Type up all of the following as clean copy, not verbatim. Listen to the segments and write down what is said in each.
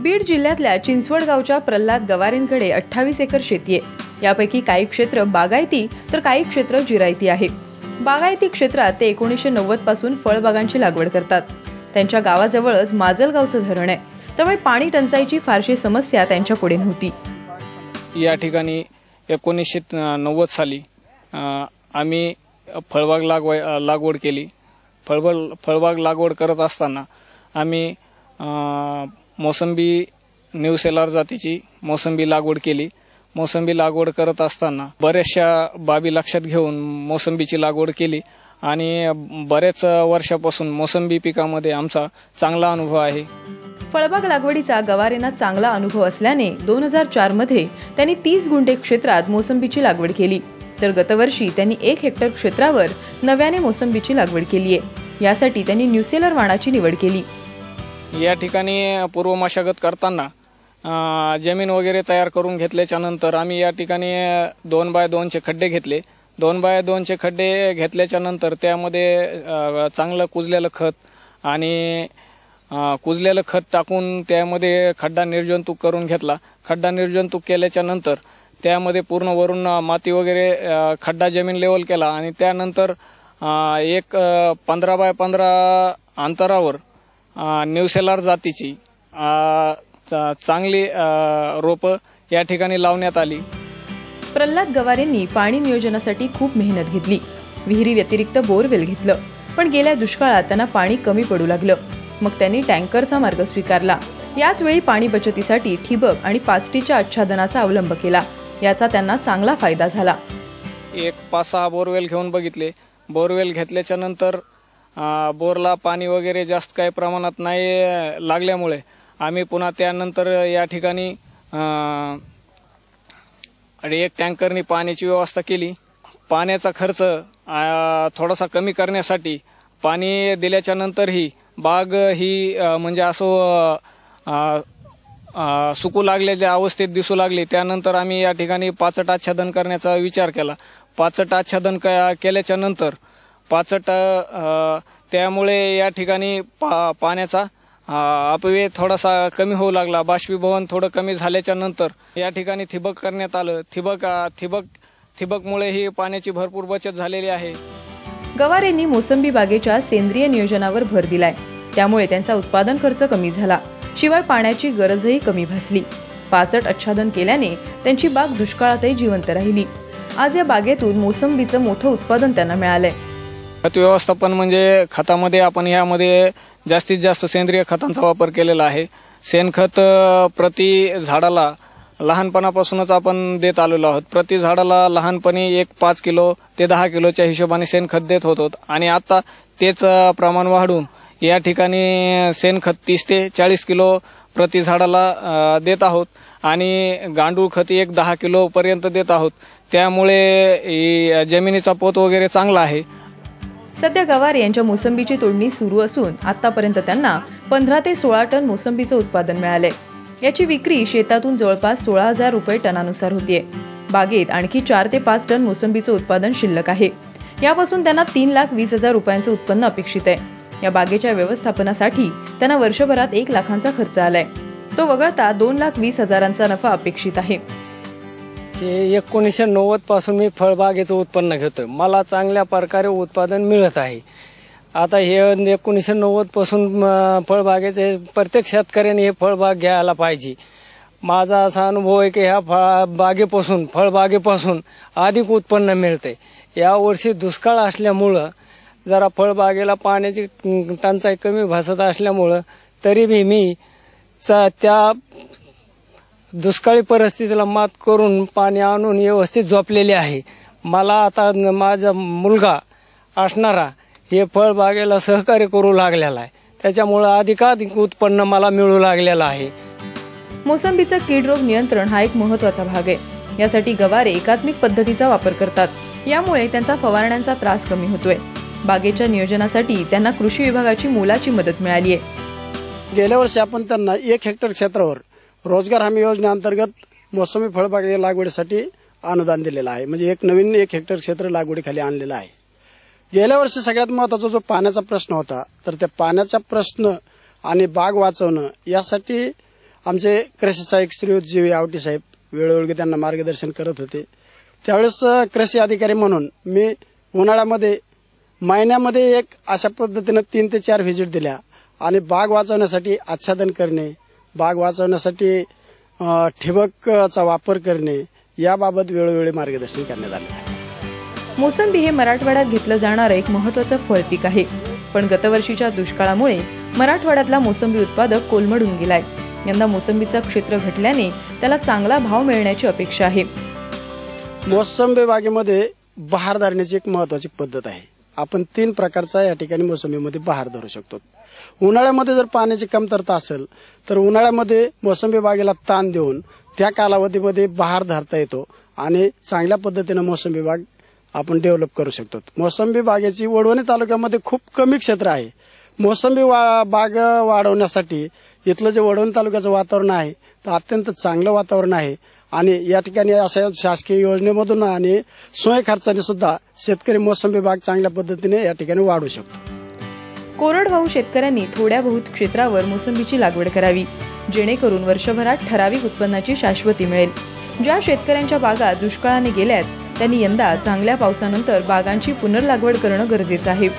बीड जिल्ह्यातल्या चिंचवड गावच्या प्रल्हाद गवारेंकडे 28 एकर शेती आहे। यापैकी काही क्षेत्र बागायती तर काही क्षेत्र जिरायती आहे। बागायती क्षेत्रात ते 1990 पासून फळबागांची लागवड करतात। त्यांच्या गावाजवळच माजलगावचं धरण आहे, त्यामुळे पाणी टंचाईची फारशी समस्या त्यांच्या पुढे नव्हती। या ठिकाणी 1990 साली आम्ही फळबाग लागवड केली। फळबाग लागवड करत असताना आम्ही मोसंबी न्यू सेलर जातीची मोसंबी लागवड केली। मोसंबी लागवड करत असताना बऱ्याचशा बाबी लक्षात घेऊन मोसंबीची लागवड केली आणि बरेच वर्षापासून मोसंबी पिकामध्ये आमचा चांगला अनुभव आहे। फळबाग लागवडीचा गवारेंना चांगला अनुभव असल्याने 2004 मध्ये त्यांनी 30 गुंठे क्षेत्रात मोसंबीची लागवड केली, तर गतवर्षी त्यांनी 1 हेक्टर क्षेत्रावर नव्याने मोसंबीची लागवड केली आहे। यासाठी त्यांनी न्यू सेलर वाणाची निवड केली। या ठिकाणी पूर्व मशागत करताना जमीन वगैरे तयार करून घेतल्याच्या नंतर आम्ही या ठिकाणी 2x2 चे खड्डे घेतले। 2x2 चे खड्डे घेतल्याच्या नंतर त्यामध्ये चांगलं कुजलेलं खत आणि कुजलेलं खत टाकून त्यामध्ये खड्डा निर्जंतुक करून घेतला। खड्डा निर्जंतुक केल्याच्या नंतर त्यामध्ये पूर्ण वरून माती वगैरे खड्डा जमीन लेवल केला आणि त्यानंतर एक 15x15 अंतरावर न्यू सेलर जातीची चांगली रोप या ठिकाणी लावण्यात आली। प्रल्हाद गवारेंनी पाणी नियोजनासाठी खूप मेहनत घेतली। विहिरी व्यतिरिक्त बोरवेल घेतलं, पण गेल्या दुष्काळात त्यांना पाणी कमी पडू लागलं। मग त्यांनी टँकरचा मार्ग स्वीकारला। याच वेळी पाणी बचतीसाठी ठिबक आणि पाचटीच्या आच्छादनाचा अवलंब केला। याचा त्यांना चांगला फायदा झाला। एक 5-6 बोरवेल घेऊन बघितले। बोरवेल घेतल्याच्या नंतर बोरला पाणी वगैरे जास्त काही प्रमाणात नाही लागल्यामुळे आम्ही पुन्हा त्यानंतर या ठिकाणी एक टँकरनी पाण्याची व्यवस्था केली। पाण्याचा खर्च थोडासा कमी करण्यासाठी पाणी दिल्याच्या नंतरही बाग ही म्हणजे असं सुकू लागलेल्या अवस्थेत दिसू लागली। त्यानंतर आम्ही या ठिकाणी पाचट आच्छादन करण्याचा विचार केला। पाचट आच्छादन केल्याच्या नंतर पाचट त्यामुळे या ठिकाणी पाण्याचा अपव्यय थोडासा कमी होऊ लागला। बाष्पीभवन थोडं कमी झाल्याच्या नंतर या ठिकाणी ठिबक करण्यात आलं। ठिबकमुळे ही पाण्याची भरपूर बचत झालेली आहे। गवारेंनी मोसंबी बागेच्या सेंद्रिय नियोजनावर भर दिलाय, त्यामुळे त्यांचा उत्पादन खर्च कमी झाला, शिवाय पाण्याची गरजही कमी भासली। पाचट आच्छादन केल्याने त्यांची बाग दुष्काळातही जिवंत राहिली। आज या बागेतून मोसंबीचं मोठं उत्पादन त्यांना मिळालंय। खत व्यवस्थापन म्हणजे खतामध्ये आपण यामध्ये जास्तीत जास्त सेंद्रिय खतांचा वापर केलेला आहे। शेणखत प्रति झाडाला लहानपणापासूनच आपण देत आलेलो आहोत। प्रति झाडाला लहानपणी 5 किलो ते 10 किलोच्या हिशोबाने शेणखत देत होतो आणि आता तेच प्रमाण वाढून या ठिकाणी शेणखत 30 ते 40 किलो प्रति झाडाला देत आहोत आणि गांडूळ खत 10 किलो पर्यंत देत आहोत। त्यामुळे जमिनीचा पोत वगैरे चांगला आहे। सध्या गवारे यांच्या मोसंबीची तोडणी सुरू असून आतापर्यंत त्यांना 15 ते 16 टन मोसंबीचं उत्पादन मिळालंय। याची विक्री शेतातून जवळपास 16,000 रुपये टनानुसार होतीये। बागेत आणखी 4 ते 5 टन मोसंबीचं उत्पादन शिल्लक आहे। यापासून त्यांना 3,20,000 रुपयांचं उत्पन्न अपेक्षित आहे। या बागेच्या व्यवस्थापनासाठी त्यांना वर्षभरात 1 लाखांचा खर्च आलाय। तो वगळता 2,20,000चा नफा अपेक्षित आहे। 1990 पासून मी फळबागेचं उत्पन्न घेतोय। मला चांगल्या प्रकारे उत्पादन मिळत आहे। आता हे 1990 पासून फळबागेचे प्रत्येक शेतकऱ्याने हे फळबाग घ्यायला पाहिजे। माझा असा अनुभव आहे की ह्या फळबागेपासून अधिक उत्पन्न मिळते। यावर्षी दुष्काळ असल्यामुळं जरा फळबागेला पाण्याची टंचाई कमी भासत असल्यामुळं तरी भी मी त्या दुष्काळी परिस्थितीला मात करून पाणी आणून व्यवस्थित झोपलेले आहे। मला आता माझा मुलगा असणारा हे फळबागेला सहकार्य करू लागलेला आहे, त्याच्यामुळे अधिकाधिक उत्पन्न मला मिळू लागलेलं आहे। मोसंबीचा कीड रोग नियंत्रण हा एक महत्त्वाचा भाग आहे। यासाठी गवारे एकात्मिक पद्धतीचा वापर करतात, यामुळे त्यांचा फवारण्यांचा त्रास कमी होतोय। बागेच्या नियोजनासाठी त्यांना कृषी विभागाची मोलाची मदत मिळाली आहे। गेल्या वर्षी आपण त्यांना 1 हेक्टर क्षेत्रावर रोजगार हमी योजनेअंतर्गत मोसंबी फळबागे लागवडीसाठी अनुदान दिलेलं आहे। म्हणजे एक नवीन 1 हेक्टर क्षेत्र लागवडीखाली आणलेलं आहे। गेल्या वर्षी सगळ्यात महत्त्वाचा जो पाण्याचा प्रश्न होता, तर त्या पाण्याचा प्रश्न आणि बाग वाचवणं यासाठी आमचे कृषी सहाय्यक श्रीयुत जी आवटी साहेब वेळोवेळी त्यांना मार्गदर्शन करत होते. त्यावेळेस कृषी अधिकारी म्हणून मी उन्हाळ्यामध्ये महिन्यामध्ये एक अशा पद्धतीनं 3 ते 4 व्हिजिट दिल्या आणि बाग वाचवण्यासाठी आच्छादन करणे, बाग वाचवण्यासाठी ठिबकचा वापर करणे याबाबत वेळोवेळी मार्गदर्शन करण्यात आले आहे. मोसंबी हे मराठवाड्यात घेतलं जाणारं एक महत्त्वाचं फळपीक आहे. पण गतवर्षीच्या दुष्काळामुळे मराठवाड्यातला मोसंबी उत्पादक कोलमडून गेलाय. यंदा मोसंबीचं क्षेत्र घटल्याने त्याला चांगला भाव मिळण्याची अपेक्षा आहे. मोसंबी बागेमध्ये बहार धरण्याची एक महत्वाची पद्धत आहे. आपण 3 प्रकारचा या ठिकाणी मोसंबीमध्ये बहार धरू शकतो. उन्हाळ्यामध्ये जर पाण्याची कमतरता असेल तर उन्हाळ्यामध्ये मोसंबी बागेला ताण देऊन त्या कालावधीमध्ये बहार धरता येतो आणि चांगल्या पद्धतीने मोसंबी बाग आपण डेव्हलप करू शकतो. मोसंबी बागेची वडवणी तालुक्यामध्ये खूप कमी क्षेत्र आहे. मोसंबी बाग वाढवण्यासाठी इथलं जे वडवणी तालुक्याचं वातावरण आहे तर अत्यंत चांगलं वातावरण आहे आणि या ठिकाणी अशा शासकीय योजनेमधून आणि सोय खर्चाने सुद्धा शेतकरी मोसंबी बाग चांगल्या पद्धतीने या ठिकाणी वाढू शकतो. कोरडवाहू शेतकऱ्यांनी थोड्या बहुत क्षेत्रावर मोसंबीची लागवड करावी, जेणेकरून वर्षभरात ठराविक उत्पन्नाची शाश्वती मिळेल. ज्या शेतकऱ्यांच्या बागा दुष्काळाने गेल्यात त्यांनी यंदा चांगल्या पावसानंतर बागांची पुनर्लागवड करणं गरजेचं आहे.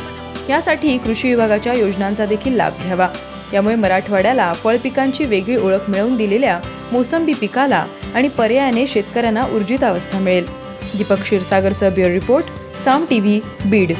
यासाठी कृषी विभागाच्या योजनांचा देखील लाभ घ्यावा. यामुळे मराठवाड्याला फळपिकांची वेगळी ओळख मिळवून दिलेल्या मोसंबी पिकाला आणि पर्यायाने शेतकऱ्यांना ऊर्जित अवस्था मिळेल. दीपक क्षीरसागरचा ब्युरो रिपोर्ट, साम टीव्ही, बीड.